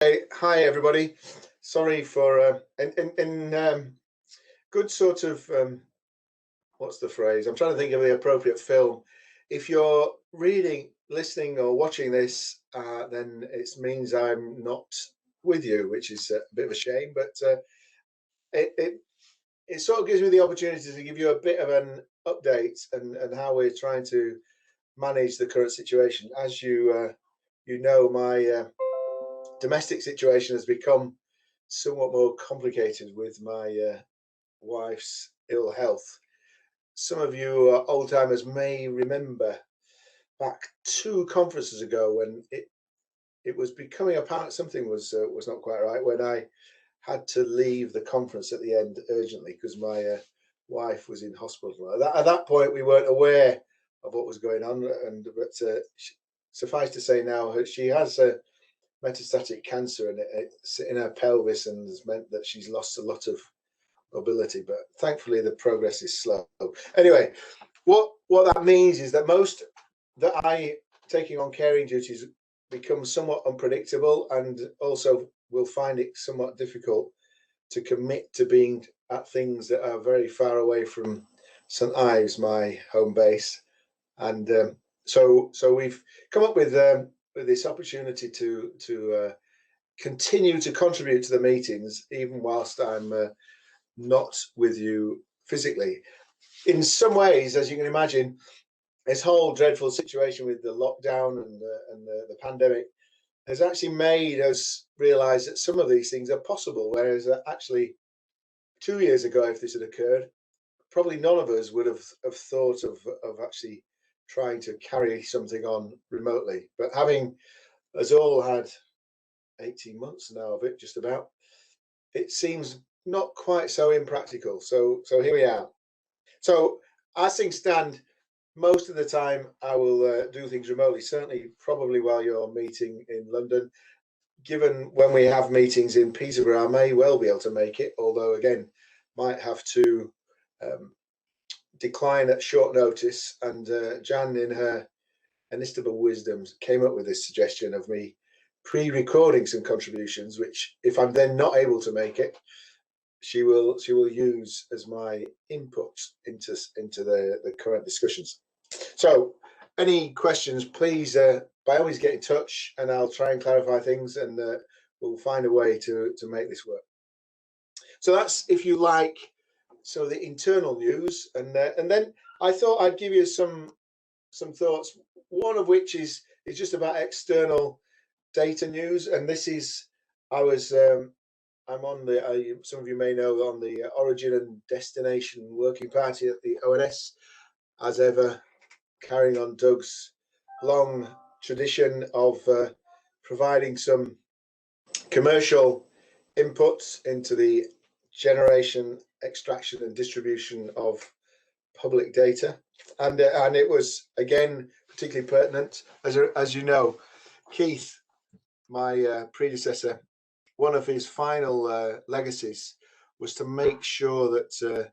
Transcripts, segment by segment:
Hey, hi everybody. Sorry for good sort of what's the phrase? I'm trying to think of the appropriate film. If you're reading, listening, or watching this, then it means I'm not with you, which is a bit of a shame. But it, it it sort of gives me the opportunity to give you a bit of an update and how we're trying to manage the current situation. As you know, my domestic situation has become somewhat more complicated with my wife's ill health. Some of you old timers may remember back two conferences ago when it was becoming apparent something was not quite right, when I had to leave the conference at the end urgently because my wife was in hospital. At that point, we weren't aware of what was going on, but suffice to say now she has metastatic cancer it's in her pelvis and has meant that she's lost a lot of mobility, but thankfully the progress is slow. Anyway, what that means is that most that I taking on caring duties becomes somewhat unpredictable, and also will find it somewhat difficult to commit to being at things that are very far away from St Ives, my home base. And so we've come up with this opportunity to continue to contribute to the meetings even whilst I'm not with you physically. In some ways, as you can imagine, this whole dreadful situation with the lockdown and the pandemic has actually made us realise that some of these things are possible, whereas actually 2 years ago, if this had occurred, probably none of us would have thought of actually trying to carry something on remotely. But having us all had 18 months now of it, just about, it seems not quite so impractical. So here we are. So as things stand, most of the time I will do things remotely. Certainly, probably while you're meeting in London. Given when we have meetings in Peterborough, I may well be able to make it. Although again, might have to um, decline at short notice. And Jan, in her inestimable wisdom, came up with this suggestion of me pre-recording some contributions, which, if I'm then not able to make it, she will use as my input into the current discussions. So, any questions, please by all means get in touch, and I'll try and clarify things, and we'll find a way to make this work. So that's, if you like, so the internal news, and then I thought I'd give you some thoughts. One of which is just about external data news, and this is I'm on the some of you may know, on the Origin and Destination Working Party at the ONS, as ever, carrying on Doug's long tradition of providing some commercial inputs into the generation, extraction, and distribution of public data, and it was again particularly pertinent, as you know, Keith, my predecessor. One of his final legacies was to make sure that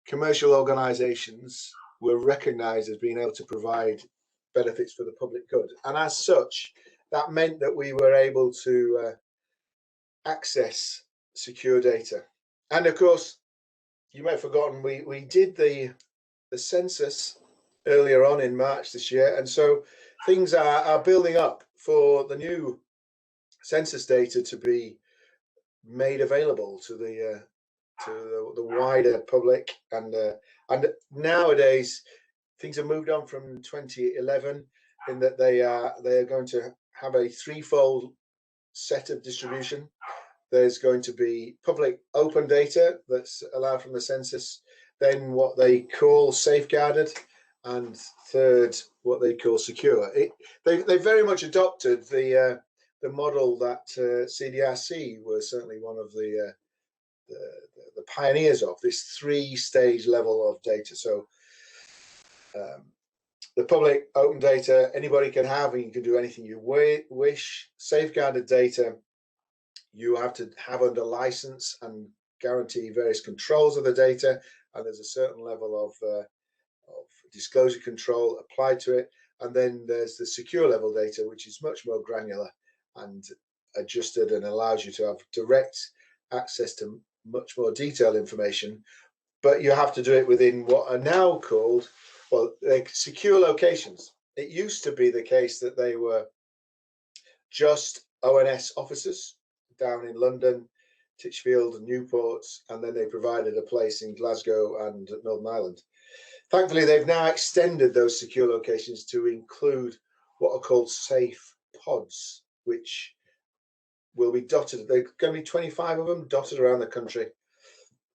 commercial organisations were recognised as being able to provide benefits for the public good, and as such, that meant that we were able to access secure data. And of course, you may have forgotten, we did the census earlier on in March this year, and so things are building up for the new census data to be made available to the wider public. And nowadays things have moved on from 2011, in that they are going to have a threefold set of distribution. There's going to be public open data that's allowed from the census, then what they call safeguarded, and third, what they call secure. They very much adopted the model that CDRC were certainly one of the pioneers of, this three-stage level of data. So the public open data anybody can have, and you can do anything you wish. Safeguarded data you have to have under license and guarantee various controls of the data, and there's a certain level of disclosure control applied to it. And then there's the secure level data, which is much more granular and adjusted and allows you to have direct access to much more detailed information, but you have to do it within what are now called, well, secure locations. It used to be the case that they were just ONS officers down in London, Titchfield and Newport, and then they provided a place in Glasgow and Northern Ireland. Thankfully, they've now extended those secure locations to include what are called safe pods, which will be dotted. There are going to be 25 of them dotted around the country.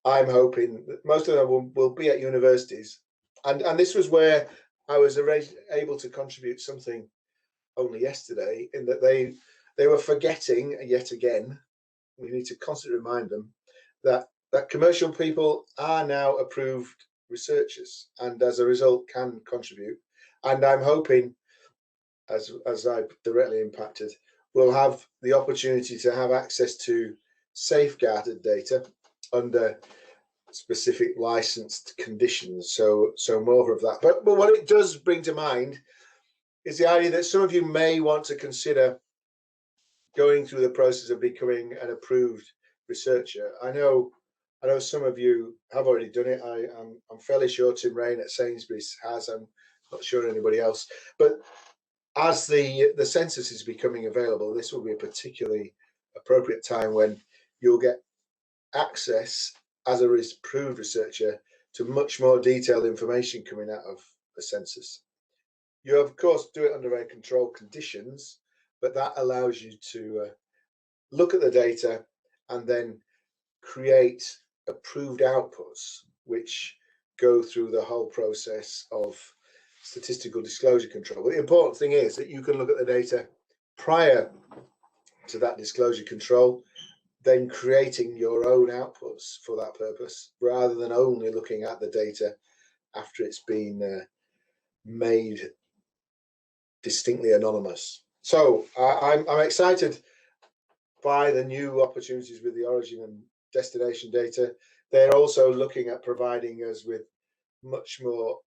I'm hoping that most of them will be at universities. And this was where I was able to contribute something only yesterday, in that they were forgetting yet again. We need to constantly remind them that commercial people are now approved researchers, and as a result can contribute. And I'm hoping, as I've directly impacted, we'll have the opportunity to have access to safeguarded data under specific licensed conditions. So more of that. But what it does bring to mind is the idea that some of you may want to consider going through the process of becoming an approved researcher. I know some of you have already done it. I'm fairly sure Tim Rain at Sainsbury's has. I'm not sure anybody else. But as the census is becoming available, this will be a particularly appropriate time when you'll get access as a approved researcher to much more detailed information coming out of the census. You, of course, do it under very controlled conditions, but that allows you to look at the data and then create approved outputs, which go through the whole process of statistical disclosure control. But the important thing is that you can look at the data prior to that disclosure control, then creating your own outputs for that purpose, rather than only looking at the data after it's been made distinctly anonymous. So I'm excited by the new opportunities with the origin and destination data. They're also looking at providing us with much more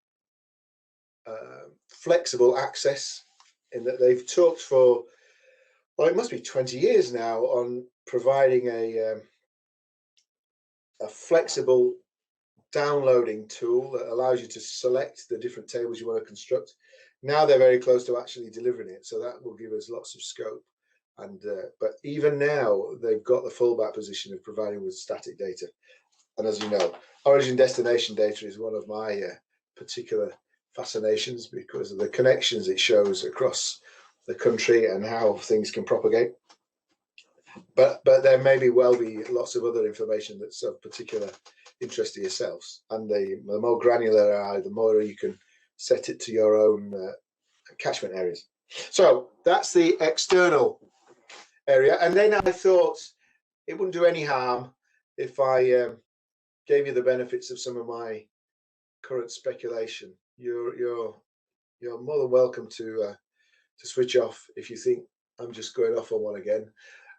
flexible access, in that they've talked for, well, it must be 20 years now, on providing a flexible downloading tool that allows you to select the different tables you want to construct. Now they're very close to actually delivering it, so that will give us lots of scope. And but even now, they've got the fallback position of providing with static data. And as you know, origin destination data is one of my particular fascinations, because of the connections it shows across the country and how things can propagate. But there may be lots of other information that's of particular interest to yourselves. And the more granular are, the more you can set it to your own catchment areas. So that's the external area. And then I thought it wouldn't do any harm if I gave you the benefits of some of my current speculation. You're more than welcome to switch off if you think I'm just going off on one again.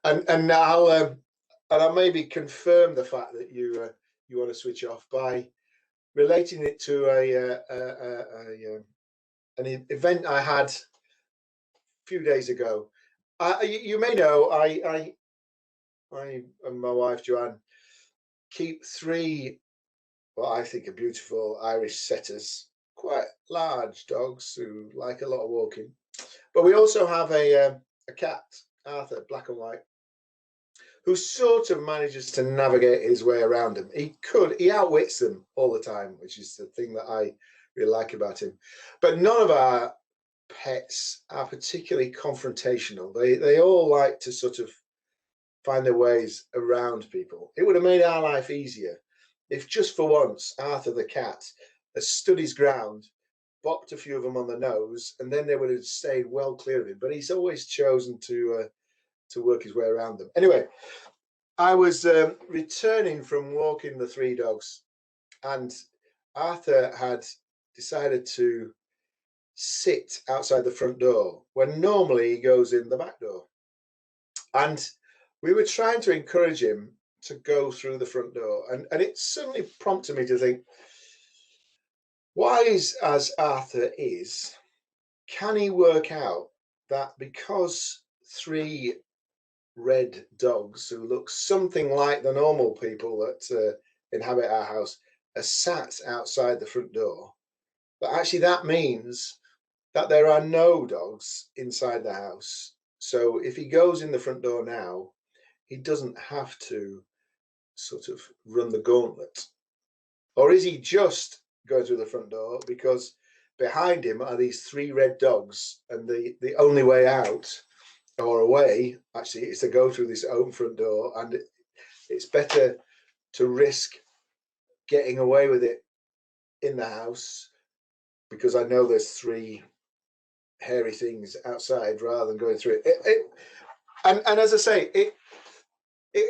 And I'll maybe confirm the fact that you want to switch off by relating it to an event I had a few days ago. You may know I and my wife Joanne keep 3 what I think are beautiful Irish setters, quite large dogs who like a lot of walking. But we also have a cat, Arthur, black and white, who sort of manages to navigate his way around them. He outwits them all the time, which is the thing that I really like about him. But none of our pets are particularly confrontational. They all like to sort of find their ways around people. It would have made our life easier if just for once Arthur the cat has stood his ground, bopped a few of them on the nose, and then they would have stayed well clear of him. But he's always chosen to work his way around them. Anyway, I was returning from walking the 3 dogs, and Arthur had decided to sit outside the front door when normally he goes in the back door. And we were trying to encourage him to go through the front door. And it suddenly prompted me to think, wise as Arthur is, can he work out that because 3 red dogs who look something like the normal people that inhabit our house are sat outside the front door. But actually, that means that there are no dogs inside the house. So if he goes in the front door now, he doesn't have to sort of run the gauntlet. Or is he just going through the front door because behind him are these 3 red dogs, and the only way out or away actually is to go through this open front door, and it's better to risk getting away with it in the house because I know there's 3 hairy things outside rather than going through it. And as I say, it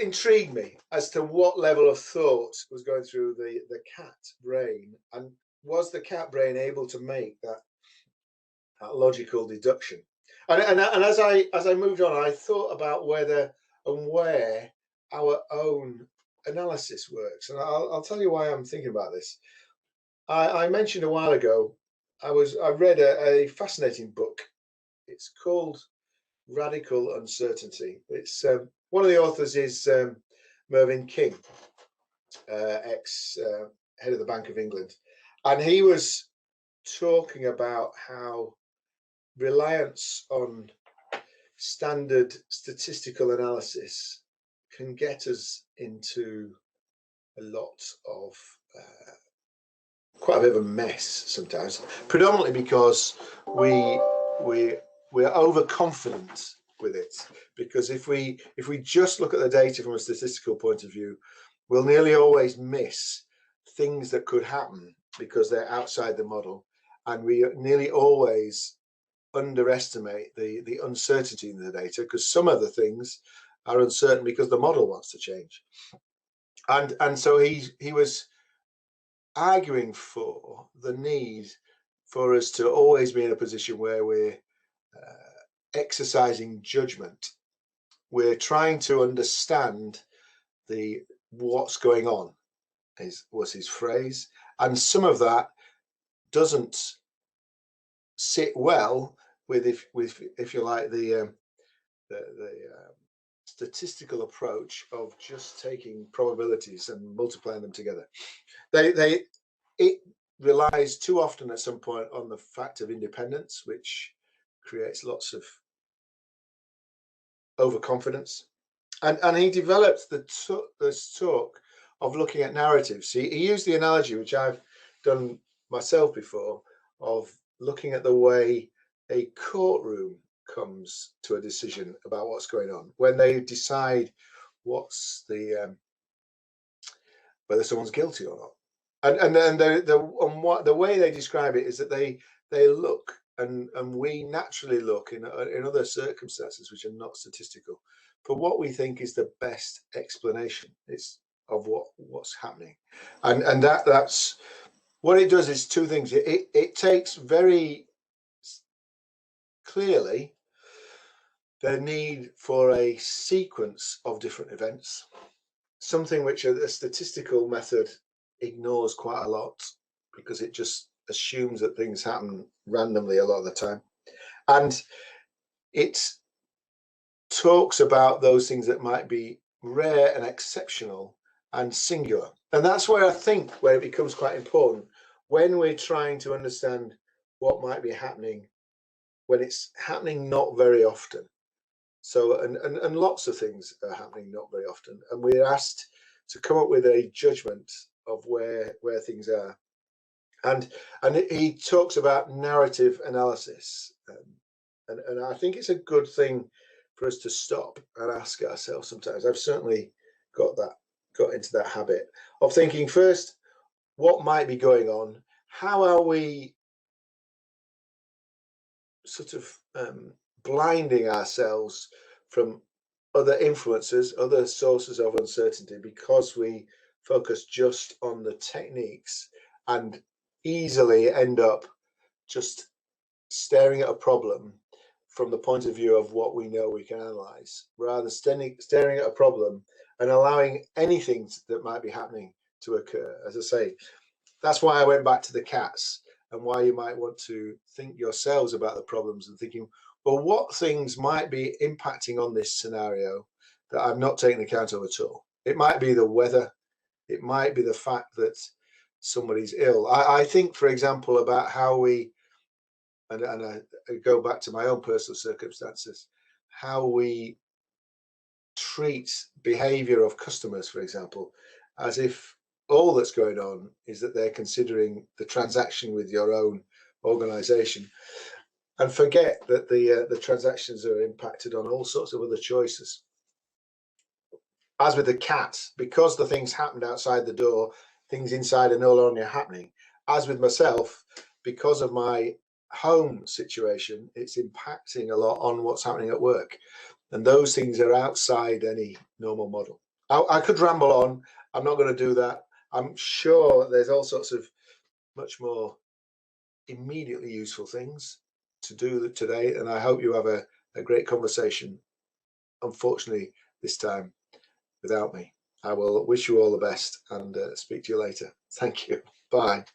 intrigued me as to what level of thought was going through the cat brain, and was the cat brain able to make that logical deduction. And as I moved on, I thought about whether and where our own analysis works, and I'll tell you why I'm thinking about this. I mentioned a while ago I read a fascinating book. It's called Radical Uncertainty. It's one of the authors is Mervyn King, ex head of the Bank of England, and he was talking about how reliance on standard statistical analysis can get us into a lot of quite a bit of a mess sometimes, predominantly because we're overconfident with it. Because if we just look at the data from a statistical point of view, we'll nearly always miss things that could happen because they're outside the model, and we nearly always underestimate the uncertainty in the data, because some of the things are uncertain because the model wants to change. And so he was arguing for the need for us to always be in a position where we're exercising judgment. We're trying to understand what's going on, was his phrase, and some of that doesn't sit well with if you like the statistical approach of just taking probabilities and multiplying them together. It relies too often at some point on the fact of independence, which creates lots of overconfidence. And he developed this talk of looking at narratives. He used the analogy, which I've done myself before, of looking at the way a courtroom comes to a decision about what's going on when they decide what's whether someone's guilty or not. And then the way they describe it is that they look, and we naturally look in other circumstances which are not statistical, for what we think is the best explanation of what's happening, and that's what it does. Is 2 things. It takes very clearly the need for a sequence of different events, something which a statistical method ignores quite a lot, because it just assumes that things happen randomly a lot of the time. And it talks about those things that might be rare and exceptional and singular. And that's where I think where it becomes quite important when we're trying to understand what might be happening when it's happening not very often. So and lots of things are happening not very often, and we're asked to come up with a judgment of where things are. And he talks about narrative analysis, and I think it's a good thing for us to stop and ask ourselves sometimes. I've certainly got into that habit of thinking first, what might be going on? How are we sort of blinding ourselves from other influences, other sources of uncertainty, because we focus just on the techniques and easily end up just staring at a problem from the point of view of what we know we can analyze, rather than staring at a problem and allowing anything that might be happening to occur. As I say, that's why I went back to the cats, and why you might want to think yourselves about the problems and thinking, well, what things might be impacting on this scenario that I've not taken account of at all. It might be the weather. It might be the fact that somebody's ill. I think, for example, about how we, and I go back to my own personal circumstances, how we treat behavior of customers, for example, as if all that's going on is that they're considering the transaction with your own organization, and forget that the transactions are impacted on all sorts of other choices. As with the cat, because the things happened outside the door, things inside are no longer happening. As with myself, because of my home situation, it's impacting a lot on what's happening at work. And those things are outside any normal model. I could ramble on. I'm not going to do that. I'm sure there's all sorts of much more immediately useful things to do today. And I hope you have a great conversation. Unfortunately, this time without me. I will wish you all the best and speak to you later. Thank you. Bye.